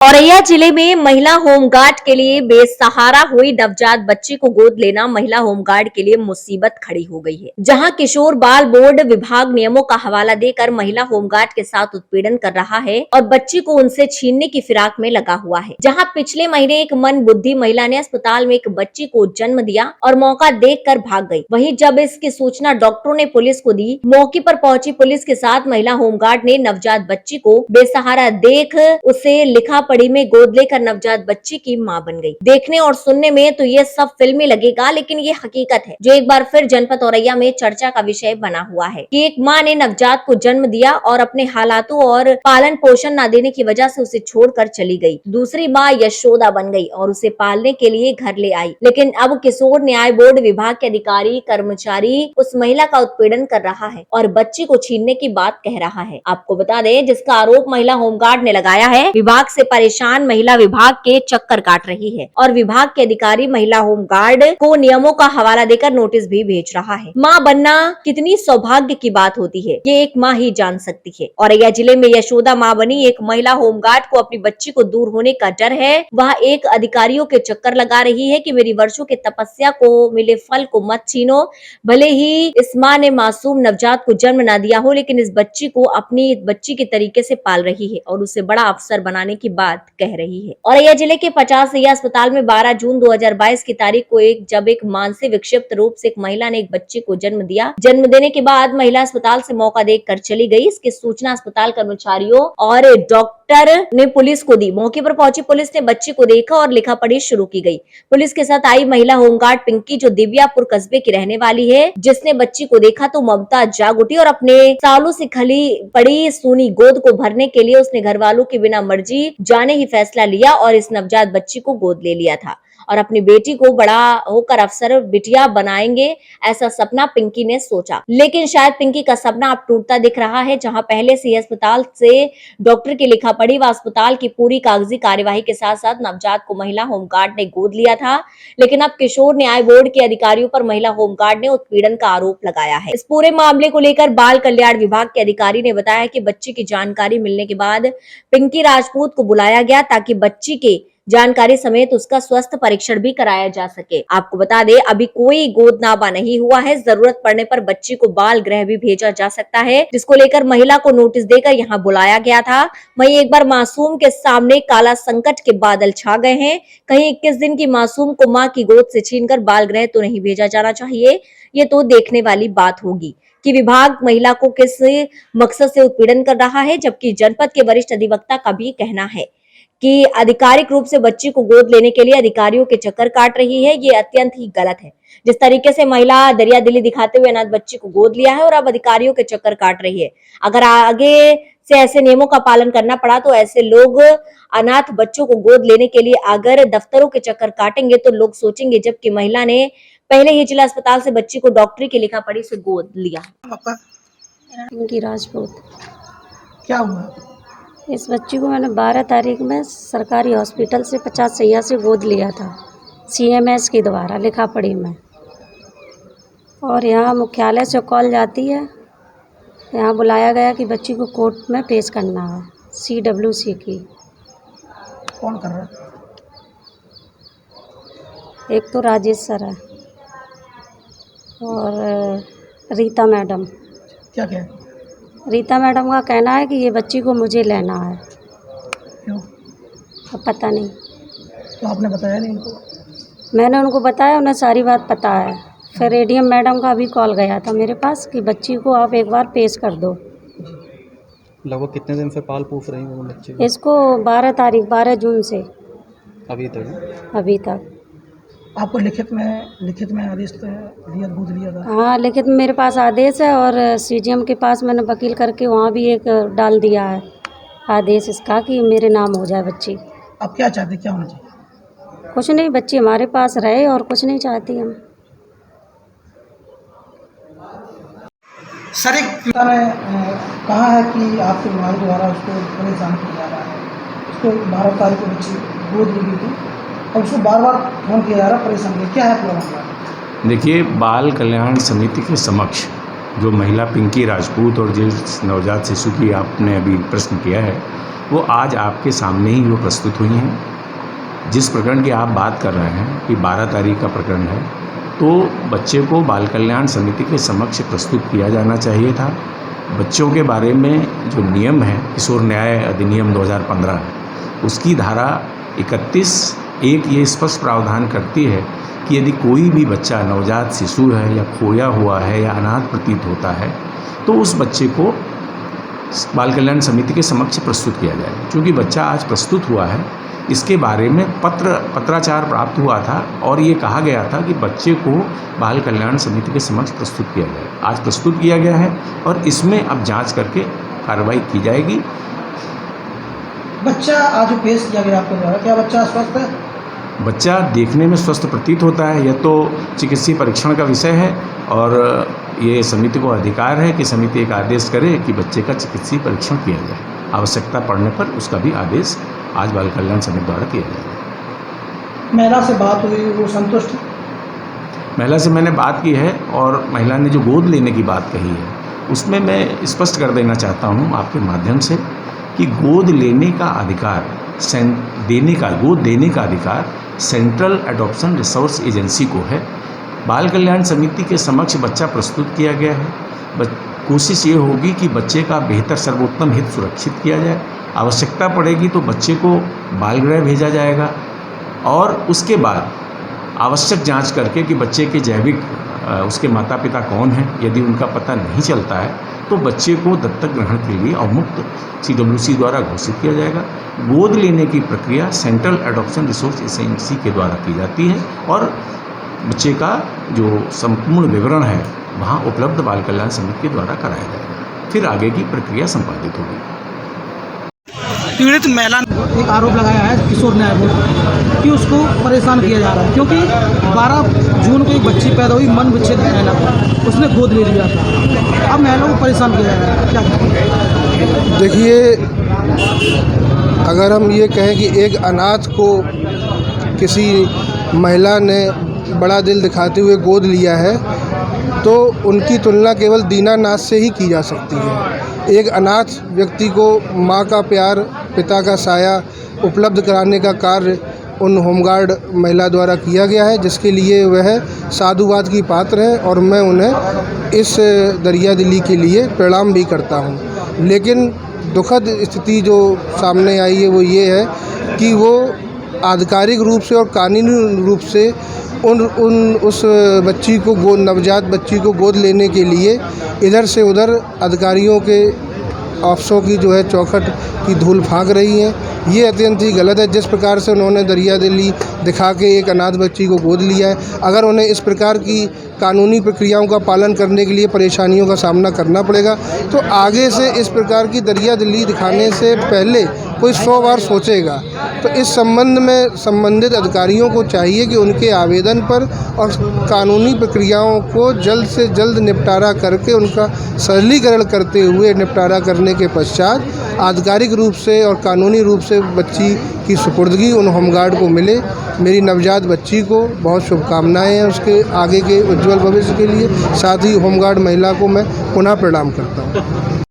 औरैया जिले में महिला होमगार्ड के लिए बेसहारा हुई नवजात बच्ची को गोद लेना महिला होमगार्ड के लिए मुसीबत खड़ी हो गई है। जहां किशोर बाल बोर्ड विभाग नियमों का हवाला देकर महिला होमगार्ड के साथ उत्पीड़न कर रहा है और बच्ची को उनसे छीनने की फिराक में लगा हुआ है। जहां पिछले महीने एक मन बुद्धि महिला ने अस्पताल में एक बच्ची को जन्म दिया और मौका देखकर भाग गई। वहीं जब इसकी सूचना डॉक्टरों ने पुलिस को दी, मौके पर पहुंची पुलिस के साथ महिला होमगार्ड ने नवजात बच्ची को बेसहारा देख उसे लिखा पड़ी में गोद लेकर नवजात बच्ची की मां बन गई। देखने और सुनने में तो ये सब फिल्मी लगेगा, लेकिन ये हकीकत है जो एक बार फिर जनपद औरैया में चर्चा का विषय बना हुआ है कि एक मां ने नवजात को जन्म दिया और अपने हालातों और पालन पोषण न देने की वजह से उसे छोड़कर चली गई। दूसरी मां यशोदा बन गई और उसे पालने के लिए घर ले आई। लेकिन अब किशोर न्याय बोर्ड विभाग के अधिकारी कर्मचारी उस महिला का उत्पीड़न कर रहा है और बच्ची को छीनने की बात कह रहा है। आपको बता दें, जिसका आरोप महिला होमगार्ड ने लगाया है, विभाग से परेशान महिला विभाग के चक्कर काट रही है और विभाग के अधिकारी महिला होमगार्ड को नियमों का हवाला देकर नोटिस भी भेज रहा है। मां बनना कितनी सौभाग्य की बात होती है, ये एक मां ही जान सकती है। औरैया जिले में यशोदा मां बनी एक महिला होमगार्ड को अपनी बच्ची को दूर होने का डर है। वह एक अधिकारियों के चक्कर लगा रही है कि मेरी वर्षों की तपस्या को मिले फल को मत छीनो। भले ही इस मां ने मासूम नवजात को जन्म न दिया हो, लेकिन इस बच्ची को अपनी बच्ची के तरीके से पाल रही है और उसे बड़ा अफसर बनाने की बात कह रही है। औरैया जिले के 50 सैया अस्पताल में 12 जून 2022 की तारीख को जब एक मानसिक विक्षिप्त रूप से एक महिला ने एक बच्चे को जन्म दिया। जन्म देने के बाद महिला अस्पताल से मौका देखकर चली गई। इसकी सूचना अस्पताल कर्मचारियों और डॉक्टर ने पुलिस को दी। मौके पर पहुंची पुलिस ने बच्ची को देखा और लिखा पढ़ी शुरू की गई। पुलिस के साथ आई महिला होमगार्ड पिंकी, जो दिव्यापुर कस्बे की रहने वाली है, जिसने बच्ची को देखा तो ममता जाग उठी और अपने सालों से खली पड़ी सूनी गोद को भरने के लिए उसने घर वालों की बिना मर्जी जाने ही फैसला लिया और इस नवजात बच्ची को गोद ले लिया था और अपनी बेटी को बड़ा होकर अफसर बिटिया बनाएंगे, ऐसा सपना पिंकी ने सोचा। लेकिन शायद पिंकी का सपना अब टूटता दिख रहा है। जहां पहले से अस्पताल से डॉक्टर की लिखा पढ़ी व अस्पताल की पूरी कागजी कार्यवाही के साथ साथ नवजात को महिला होमगार्ड ने गोद लिया था, लेकिन अब किशोर न्याय बोर्ड के अधिकारियों पर महिला होमगार्ड ने उत्पीड़न का आरोप लगाया है। इस पूरे मामले को लेकर बाल कल्याण विभाग के अधिकारी ने बताया कि बच्ची की जानकारी मिलने के बाद पिंकी राजपूत को बुलाया गया ताकि बच्ची के जानकारी समेत उसका स्वास्थ्य परीक्षण भी कराया जा सके। आपको बता दें, अभी कोई गोदनामा नहीं हुआ है। जरूरत पड़ने पर बच्ची को बाल गृह भी भेजा जा सकता है, जिसको लेकर महिला को नोटिस देकर यहाँ बुलाया गया था। वहीं एक बार मासूम के सामने काला संकट के बादल छा गए हैं। कहीं 21 दिन की मासूम को मां की गोद से छीनकर बाल गृह तो नहीं भेजा जाना चाहिए। ये तो देखने वाली बात होगी कि विभाग महिला को किस मकसद से उत्पीड़न कर रहा है, जबकि जनपद के वरिष्ठ अधिवक्ता का भी कहना है कि आधिकारिक रूप से बच्ची को गोद लेने के लिए अधिकारियों के चक्कर काट रही है। ये अत्यंत ही गलत है। जिस तरीके से महिला दरियादिली दिखाते हुए अनाथ बच्ची को गोद लिया है और अब अधिकारियों के चक्कर काट रही है। अगर आगे से ऐसे नियमों का पालन करना पड़ा तो ऐसे लोग अनाथ बच्चों को गोद लेने के लिए अगर दफ्तरों के चक्कर काटेंगे तो लोग सोचेंगे, जबकि महिला ने पहले ही जिला अस्पताल से बच्ची को डॉक्टरी की लिखा पढ़ी से गोद लिया। पिंकी राजपूत। क्या हुआ? इस बच्ची को मैंने 12 तारीख में सरकारी हॉस्पिटल से 50 सैया से गोद लिया था, CMS के द्वारा लिखा पढ़ी में। और यहाँ मुख्यालय से कॉल जाती है, यहाँ बुलाया गया कि बच्ची को कोर्ट में पेश करना है, CWC की। कौन कर रहा है? एक तो राजेश सर है और रीता मैडम। क्या क्या? रीता मैडम का कहना है कि ये बच्ची को मुझे लेना है। क्यों? अब पता नहीं, तो आपने बताया नहीं उनको? मैंने उनको बताया, उन्हें सारी बात पता है। फिर ADM मैडम का भी कॉल गया था मेरे पास कि बच्ची को आप एक बार पेश कर दो। लगभग कितने दिन से पाल पोस रही हो बच्चे? इसको 12 जून से अभी तक। आपको लिखित में आदेश दिया, गोद लिया था? हाँ, लिखित में मेरे पास आदेश है और CGM के पास मैंने वकील करके वहाँ भी एक डाल दिया है आदेश इसका कि मेरे नाम हो जाए बच्ची। आप क्या चाहते, क्या होना चाहिए? कुछ नहीं, बच्ची हमारे पास रहे और कुछ नहीं चाहती हम। सर, एक पिता ने कहा है कि आपके विभाग द्वारा उसको परेशान किया जा रहा है। उसको 12 तारीख को बच्ची गोद ली गई थी और उसको बार बार फोन किया जा रहा है, परेशान किया। क्या है पूरा मामला? देखिए, बाल कल्याण समिति के समक्ष जो महिला पिंकी राजपूत और जिस नवजात शिशु की आपने अभी प्रश्न किया है, वो आज आपके सामने ही वो प्रस्तुत हुई हैं। जिस प्रकरण की आप बात कर रहे हैं कि 12 तारीख का प्रकरण है, तो बच्चे को बाल कल्याण समिति के समक्ष प्रस्तुत किया जाना चाहिए था। बच्चों के बारे में जो नियम है किशोर न्याय अधिनियम 2015, उसकी धारा 31(1) ये स्पष्ट प्रावधान करती है कि यदि कोई भी बच्चा नवजात शिशु है या खोया हुआ है या अनाथ प्रतीत होता है तो उस बच्चे को बाल कल्याण समिति के समक्ष प्रस्तुत किया जाए। चूँकि बच्चा आज प्रस्तुत हुआ है, इसके बारे में पत्राचार प्राप्त हुआ था और ये कहा गया था कि बच्चे को बाल कल्याण समिति के समक्ष प्रस्तुत किया जाए। आज प्रस्तुत किया गया है और इसमें अब जांच करके कार्रवाई की जाएगी। बच्चा आज पेश किया गया आपके द्वारा, क्या बच्चा स्वस्थ है? बच्चा देखने में स्वस्थ प्रतीत होता है। यह तो चिकित्सीय परीक्षण का विषय है और ये समिति को अधिकार है कि समिति एक आदेश करे कि बच्चे का चिकित्सीय परीक्षण किया जाए। आवश्यकता पड़ने पर उसका भी आदेश आज बाल कल्याण समिति द्वारा किया जाएगा। महिला से बात हुई, वो संतुष्ट? महिला से मैंने बात की है और महिला ने जो गोद लेने की बात कही है उसमें मैं स्पष्ट कर देना चाहता हूँ आपके माध्यम से कि गोद लेने का अधिकार गोद देने का अधिकार सेंट्रल एडॉप्शन रिसोर्स एजेंसी को है। बाल कल्याण समिति के समक्ष बच्चा प्रस्तुत किया गया है। कोशिश ये होगी कि बच्चे का बेहतर सर्वोत्तम हित सुरक्षित किया जाए। आवश्यकता पड़ेगी तो बच्चे को बाल गृह भेजा जाएगा और उसके बाद आवश्यक जांच करके कि बच्चे के जैविक उसके माता पिता कौन हैं, यदि उनका पता नहीं चलता है तो बच्चे को दत्तक ग्रहण के लिए अवमुक्त CWC द्वारा घोषित किया जाएगा। गोद लेने की प्रक्रिया सेंट्रल एडॉप्शन रिसोर्स एजेंसी के द्वारा की जाती है और बच्चे का जो संपूर्ण विवरण है वहाँ उपलब्ध बाल कल्याण समिति के द्वारा कराया जाएगा। फिर आगे की प्रक्रिया संपादित होगी। पीड़ित महिला ने एक आरोप लगाया है किशोर न्याय बोर्ड कि उसको परेशान किया जा रहा है, क्योंकि 12 जून को एक बच्ची पैदा हुई मन विच्छेद महिला को, उसने गोद ले लिया था। अब महिला को परेशान किया जा रहा है, क्या कहें? देखिए, अगर हम ये कहें कि एक अनाथ को किसी महिला ने बड़ा दिल दिखाते हुए गोद लिया है तो उनकी तुलना केवल दीनानाथ से ही की जा सकती है। एक अनाथ व्यक्ति को माँ का प्यार, पिता का साया उपलब्ध कराने का कार्य उन होमगार्ड महिला द्वारा किया गया है, जिसके लिए वह साधुवाद की पात्र है और मैं उन्हें इस दरिया दिली के लिए प्रणाम भी करता हूँ। लेकिन दुखद स्थिति जो सामने आई है वो ये है कि वो आधिकारिक रूप से और कानूनी रूप से उस बच्ची को नवजात बच्ची को गोद लेने के लिए इधर से उधर अधिकारियों के ऑफिसों की जो है चौखट की धूल फाँक रही हैं। ये अत्यंत ही गलत है। जिस प्रकार से उन्होंने दरिया दिली दिखा के एक अनाथ बच्ची को गोद लिया है, अगर उन्हें इस प्रकार की कानूनी प्रक्रियाओं का पालन करने के लिए परेशानियों का सामना करना पड़ेगा तो आगे से इस प्रकार की दरिया दिली दिखाने से पहले कोई 100 बार सोचेगा। तो इस संबंध में संबंधित अधिकारियों को चाहिए कि उनके आवेदन पर और कानूनी प्रक्रियाओं को जल्द से जल्द निपटारा करके उनका सरलीकरण करते हुए निपटारा करने के पश्चात आधिकारिक रूप से और कानूनी रूप से बच्ची की सुपुर्दगी उन होमगार्ड को मिले। मेरी नवजात बच्ची को बहुत शुभकामनाएं हैं उसके आगे के उज्जवल भविष्य के लिए। साथ ही होमगार्ड महिला को मैं पुनः प्रणाम करता हूँ।